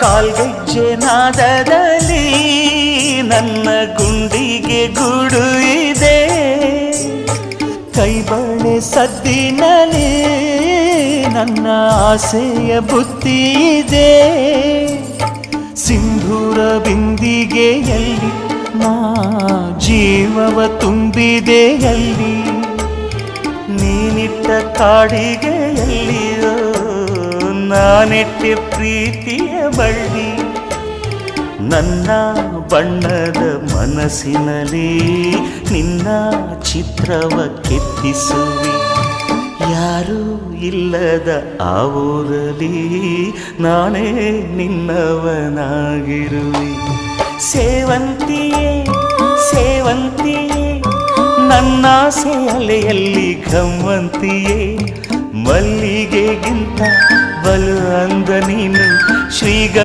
ಕಾಲ್ಗೆಜ್ಜೆ ನಾದದಲ್ಲಿ ನನ್ನ ಗುಂಡಿಗೆ ಗೂಡು ಇದೆ, ಕೈಬಳೆ ಸದ್ದಿನಲ್ಲಿ ನನ್ನ ಆಸೆಯ ಬುತ್ತಿ ಇದೆ. ಸಿಂಧೂರ ಬಿಂದಿಗೆಯಲ್ಲಿ ನಾ ಜೀವವ ತುಂಬಿದೆಯಲ್ಲಿ, ನೀನಿಟ್ಟ ಕಾಡಿಗೆಯಲ್ಲಿಯೋ ನಾನೆಟ್ಟೆ ಪ್ರೀತಿಯ ಬಳ್ಳಿ. ನನ್ನ ಬಣ್ಣದ ಮನಸ್ಸಿನಲ್ಲಿ ನಿನ್ನ ಚಿತ್ರವ ಕೆತ್ತಿಸುವೆ, ಯಾರೂ ಇಲ್ಲದ ಆ ಊರಲ್ಲಿ ನಾನೇ ನಿನ್ನವನಾಗಿರುವೆ. ಸೇವಂತಿಯೇ ಸೇವಂತಿಯೇ ನನ್ನಾಸೆ ಅಲೆಯಲ್ಲಿ ಘಮ್ಮಂತಿಯೇ, ಮಲ್ಲಿಗೆಗಿಂತ ಬಲು ಅಂದ ನೀನು ಶ್ರೀಗ